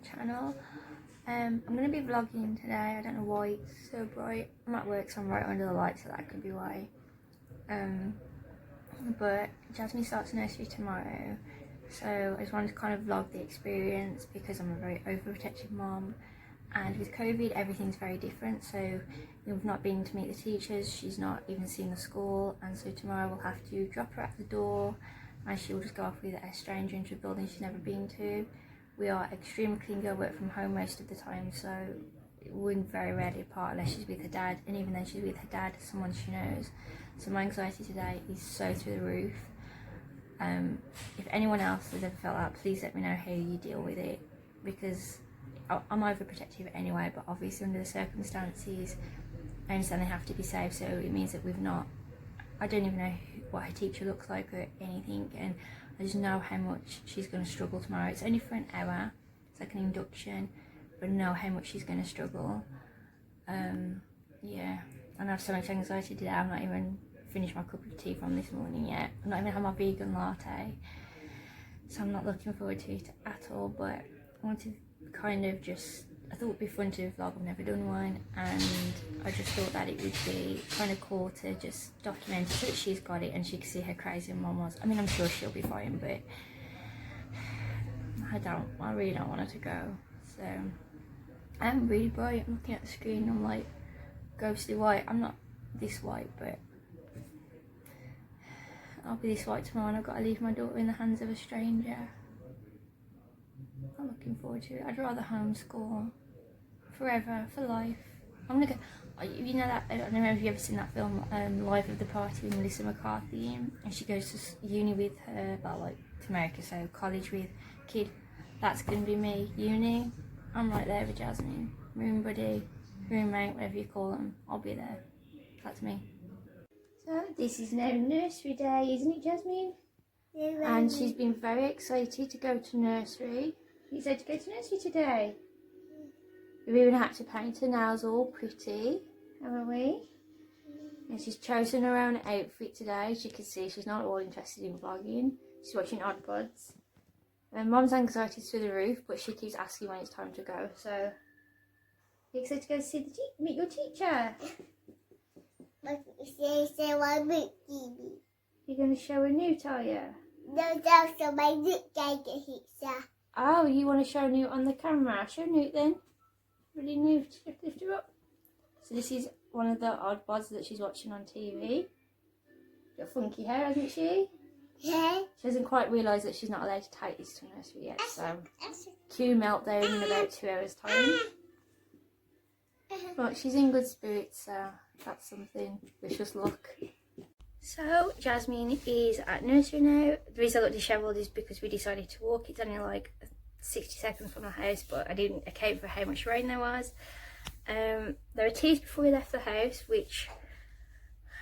channel. I'm going to be vlogging today. I don't know why it's so bright. I'm at work, so I'm right under the light, so that could be why. But Jasmine starts nursery tomorrow, so I just wanted to kind of vlog the experience because I'm a very overprotective mom, and with COVID everything's very different. So we've not been to meet the teachers, she's not even seen the school, and so tomorrow we'll have to drop her at the door and she'll just go off with a stranger into a building she's never been to. We are extremely clean girl, work from home most of the time, so we're very rarely apart unless she's with her dad, and even then she's with her dad, someone she knows. So my anxiety today is so through the roof. If anyone else has ever felt that, please let me know how you deal with it, because I'm overprotective anyway, but obviously under the circumstances I understand they have to be safe, so it means that I don't even know what her teacher looks like or anything, and I just know how much she's going to struggle tomorrow. It's only for an hour, it's like an induction, but I know how much she's going to struggle. Yeah, and I have so much anxiety today. I'm not even finished my cup of tea from this morning yet. I'm not even had my vegan latte, so I'm not looking forward to it at all. But I want to kind of I thought it would be fun to vlog. I've never done one, and I just thought that it would be kind of cool to just document it so that she's got it and she can see how crazy mum was. I mean, I'm sure she'll be fine, but I really don't want her to go. So I'm really bright. I'm looking at the screen, I'm like ghostly white. I'm not this white, but I'll be this white tomorrow, and I've got to leave my daughter in the hands of a stranger. I'm looking forward to it. I'd rather homeschool forever, for life. I'm gonna go, you know that, I don't know if you've ever seen that film, Life of the Party, with Melissa McCarthy, and she goes to uni with her, well, like to America, so college with kid. That's gonna be me. Uni, I'm right there with Jasmine. Room buddy, roommate, whatever you call them, I'll be there. That's me. So this is now nursery day, isn't it, Jasmine? Yeah. And she's been very excited to go to nursery. You excited to go to nursery today? We've even had to paint her nails all pretty, haven't we? And she's chosen her own outfit today. As you can see, she's not at all interested in vlogging. She's watching Odd Buds. And Mum's anxiety is through the roof, but she keeps asking when it's time to go. So, you excited to go meet your teacher? You're going to show her Newt, are you? Oh, you want to show Newt on the camera? Show Newt then. Really Newt, lift her up. So this is one of the Odd Buds that she's watching on TV. Got funky hair, hasn't she? Yeah. She hasn't quite realised that she's not allowed to take this to nursery yet, so cue meltdown in about 2 hours time. But she's in good spirits, so that's something. Wish us luck. So Jasmine is at nursery now. The reason I look dishevelled is because we decided to walk. It's only like 60 seconds from the house, but I didn't account for how much rain there was. There were tears before we left the house, which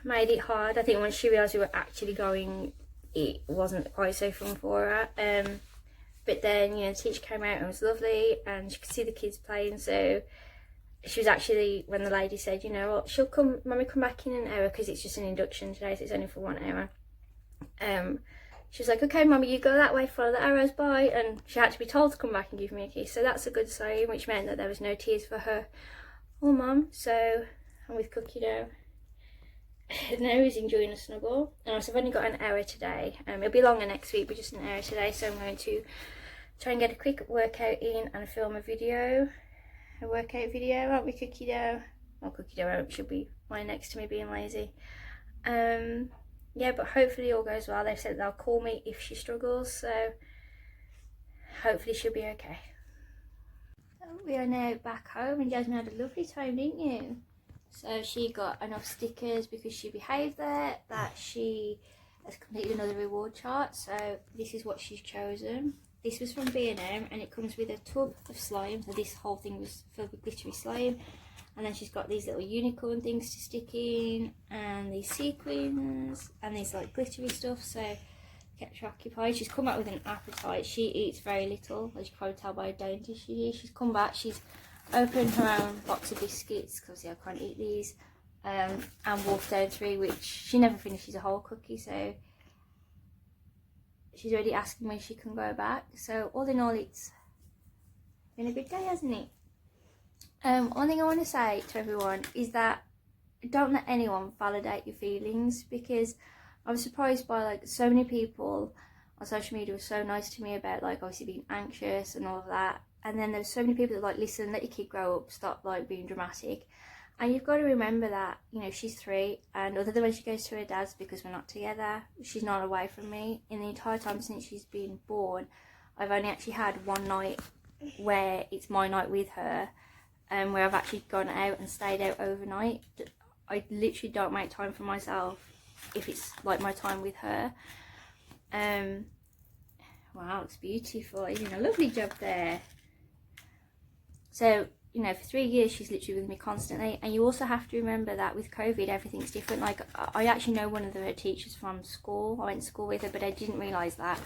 made it hard. I think once she realised we were actually going, it wasn't quite so fun for her. But then, you know, the teacher came out and it was lovely, and she could see the kids playing, so she was actually, when the lady said, you know what, she'll come, Mummy, come back in an hour, because it's just an induction today, so it's only for 1 hour. She was like, okay, Mummy, you go that way, follow the arrows, bye. And she had to be told to come back and give me a kiss, so that's a good sign, which meant that there was no tears for her or Mum. So I'm with Cookie now. Now he's enjoying a snuggle. And also I've only got an hour today. It'll be longer next week, but just an hour today, so I'm going to try and get a quick workout in and film a workout video, aren't we, Cookie Dough? Well, Cookie Dough should be lying next to me being lazy. Yeah, but hopefully all goes well. They've said they'll call me if she struggles, so hopefully she'll be okay. So we are now back home, and Jasmine had a lovely time, didn't you? So she got enough stickers because she behaved there, that she has completed another reward chart. So this is what she's chosen. This was from B&M, and it comes with a tub of slime. So this whole thing was filled with glittery slime. And then she's got these little unicorn things to stick in, and these sequins, and these like glittery stuff. So kept her occupied. She's come back with an appetite. She eats very little, as you can probably tell by how dainty she is. She's come back, she's opened her own box of biscuits, because I can't eat these, and wolfed down 3, which she never finishes a whole cookie, so she's already asking when she can go back. So all in all, it's Been a good day, hasn't it? One thing I want to say to everyone is that don't let anyone validate your feelings, because I was surprised by like so many people on social media were so nice to me about like obviously being anxious and all of that, and then there's so many people that like, listen, let your kid grow up, stop like being dramatic. And you've got to remember that, you know, she's 3, and other than when she goes to her dad's because we're not together, she's not away from me. In the entire time since she's been born, I've only actually had one night where it's my night with her, where I've actually gone out and stayed out overnight. I literally don't make time for myself if it's like my time with her. Wow, it's beautiful. You're doing a lovely job there. So, you know, for 3 years she's literally with me constantly, and you also have to remember that with COVID everything's different. Like, I actually know one of her teachers from school. I went to school with her, but I didn't realise that.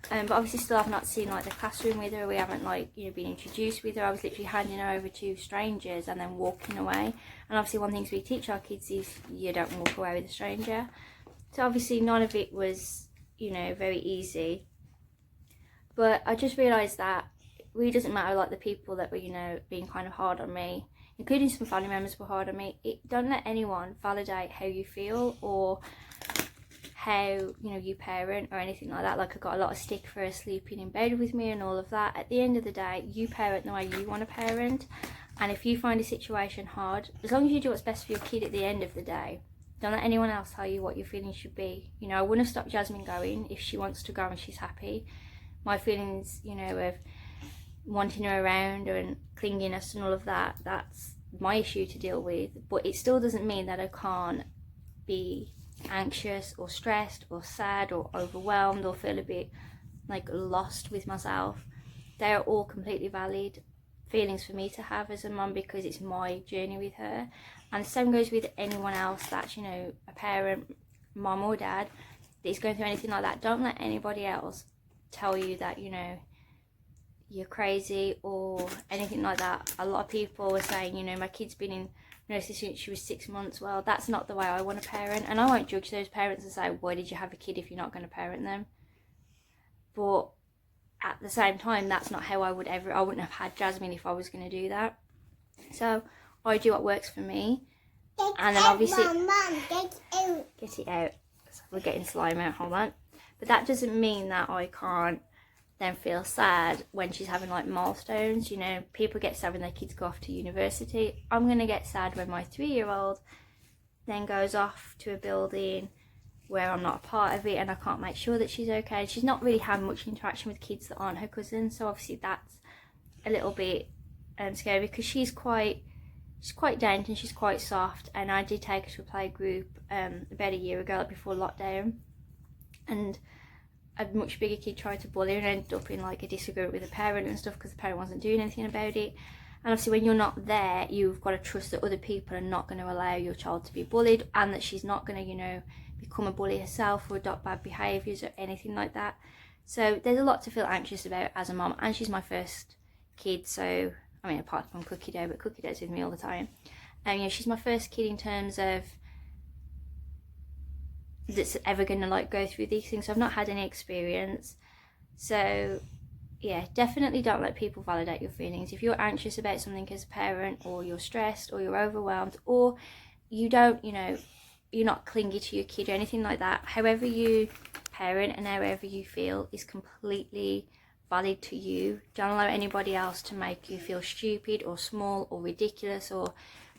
But obviously still have not seen like the classroom with her. We haven't like, you know, been introduced with her. I was literally handing her over to strangers and then walking away. And obviously one thing we teach our kids is you don't walk away with a stranger. So obviously none of it was, you know, very easy. But I just realised that it really doesn't matter like the people that were, you know, being kind of hard on me, including some family members were hard on me. Don't let anyone validate how you feel or how, you know, you parent or anything like that. Like, I got a lot of stick for her sleeping in bed with me and all of that. At the end of the day, you parent the way you want to parent, and if you find a situation hard, as long as you do what's best for your kid at the end of the day, don't let anyone else tell you what your feelings should be. You know, I wouldn't have stopped Jasmine going if she wants to go and she's happy. My feelings, you know, of wanting her around and clinginess and all of that, that's my issue to deal with. But it still doesn't mean that I can't be anxious or stressed or sad or overwhelmed or feel a bit like lost with myself. They are all completely valid feelings for me to have as a mum, because it's my journey with her. And the same goes with anyone else that's, you know, a parent, mum or dad, that is going through anything like that. Don't let anybody else tell you that, you know, you're crazy or anything like that. A lot of people are saying, you know, my kid's been in nursery since she was 6 months. Well, that's not the way I want to parent, and I won't judge those parents and say, why did you have a kid if you're not going to parent them? But at the same time, that's not how I wouldn't have had Jasmine if I was going to do that. So I do what works for me. And then obviously get it out. So we're getting slime out, hold on. But that doesn't mean that I can't then feel sad when she's having like milestones. You know, people get sad when their kids go off to university. I'm going to get sad when my 3-year-old then goes off to a building where I'm not a part of it and I can't make sure that she's okay. She's not really had much interaction with kids that aren't her cousins, so obviously that's a little bit scary, because she's quite dainty and she's quite soft. And I did take her to a play group about a year ago, like before lockdown, and a much bigger kid tried to bully her and ended up in like a disagreement with the parent and stuff because the parent wasn't doing anything about it. And obviously when you're not there, you've got to trust that other people are not going to allow your child to be bullied, and that she's not going to, you know, become a bully herself or adopt bad behaviours or anything like that. So there's a lot to feel anxious about as a mum, and she's my first kid, so I mean, apart from Cookie Dough, but Cookie Dough's with me all the time. And you know, she's my first kid in terms of that's ever gonna like go through these things. So I've not had any experience. So yeah, definitely don't let people validate your feelings. If you're anxious about something as a parent, or you're stressed, or you're overwhelmed, or you don't, you know, you're not clingy to your kid or anything like that, however you parent and however you feel is completely valid to you. Don't allow anybody else to make you feel stupid or small or ridiculous or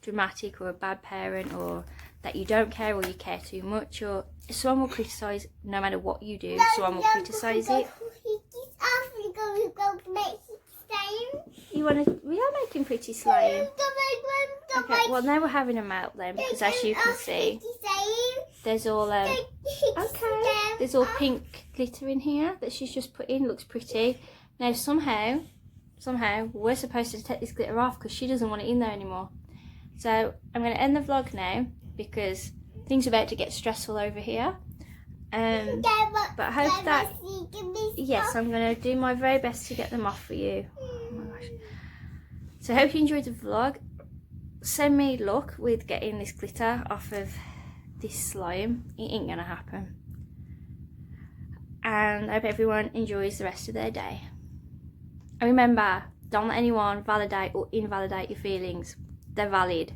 dramatic or a bad parent, or that you don't care or you care too much. Or someone will criticise no matter what you do. Someone will criticise it. You want to? We are making pretty slime. Okay, well now we're having a meltdown because as you can see, there's all there's all pink glitter in here that she's just put in. Looks pretty. Now somehow we're supposed to take this glitter off because she doesn't want it in there anymore. So I'm going to end the vlog now because things are about to get stressful over here. But I hope that, yes, I'm going to do my very best to get them off for you. Oh my gosh. So I hope you enjoyed the vlog. Send me luck with getting this glitter off of this slime. It ain't going to happen. And I hope everyone enjoys the rest of their day. And remember, Don't let anyone validate or invalidate your feelings. They're valid.